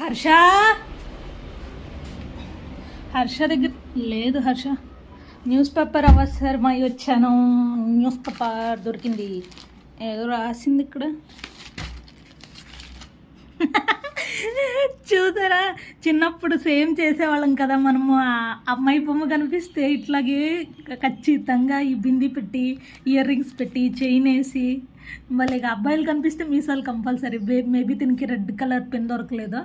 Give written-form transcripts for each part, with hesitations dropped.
హర్ష హర్ష దగ్గర లేదు. Harsha news paper అవసరమై వచ్చాను. న్యూస్ పేపర్ దొరికింది. ఏదో రాసింది ఇక్కడ. చూసారా, చిన్నప్పుడు సేమ్ చేసేవాళ్ళం కదా మనము. అమ్మాయి బొమ్మ కనిపిస్తే ఇట్లాగే ఖచ్చితంగా ఈ బింది పెట్టి, ఇయర్ రింగ్స్ పెట్టి, చైన్ వేసి, మళ్ళీ అబ్బాయిలు కనిపిస్తే మీసాలు కంపల్సరీ. మేబీ దీనికి రెడ్ కలర్ పెన్ దొరకలేదు,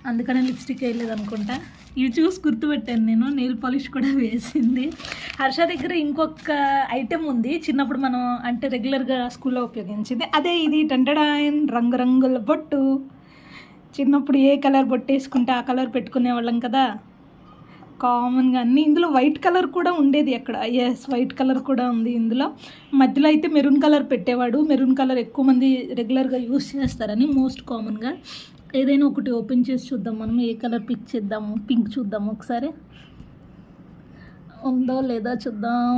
అందుకనే లిప్స్టిక్ వేయలేదు అనుకుంటా. ఇవి చూసి గుర్తుపెట్టాను నేను. నెయిల్ పాలిష్ కూడా వేసింది. హర్ష దగ్గర ఇంకొక ఐటెం ఉంది, చిన్నప్పుడు మనం అంటే రెగ్యులర్గా స్కూల్లో ఉపయోగించింది. అదే ఇది టంటడాయన్ రంగురంగుల బొట్టు. చిన్నప్పుడు ఏ కలర్ బొట్టు వేసుకుంటే ఆ కలర్ పెట్టుకునే వాళ్ళం కదా కామన్గా. అన్నీ ఇందులో వైట్ కలర్ కూడా ఉండేది అక్కడ. ఎస్, వైట్ కలర్ కూడా ఉంది ఇందులో. మధ్యలో అయితే మెరూన్ కలర్ పెట్టేవాడు. మెరూన్ కలర్ ఎక్కువ మంది రెగ్యులర్గా యూస్ చేస్తారని, మోస్ట్ కామన్గా. ఏదైనా ఒకటి ఓపెన్ చేసి చూద్దాం మనం, ఏ కలర్ పిక్ చేద్దాము. పింక్ చూద్దాము ఒకసారి, ఉందో లేదో చూద్దాం.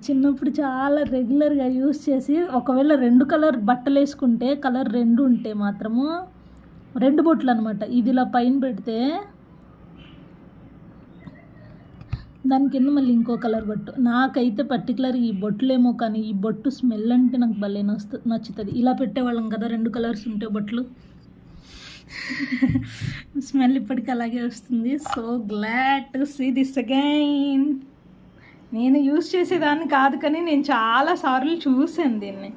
చిన్నప్పుడు చాలా రెగ్యులర్గా యూస్ చేసి, ఒకవేళ రెండు కలర్ బట్టలు వేసుకుంటే, కలర్ రెండు ఉంటే మాత్రము రెండు బొట్లు అనమాట. ఇది ఇలా పైన పెడితే దాని కింద మళ్ళీ ఇంకో కలర్ బొట్టు. నాకైతే పర్టికులర్ ఈ బొట్టులేమో కానీ ఈ బొట్టు స్మెల్ అంటే నాకు భలే నచ్చుతుంది. ఇలా పెట్టేవాళ్ళం కదా రెండు కలర్స్ ఉంటే బొట్లు. స్మెల్ ఇప్పటికీ అలాగే వస్తుంది. So glad to see this again. నేను యూస్ చేసేదాన్ని కాదు కానీ నేను చాలాసార్లు చూసాను దీన్ని.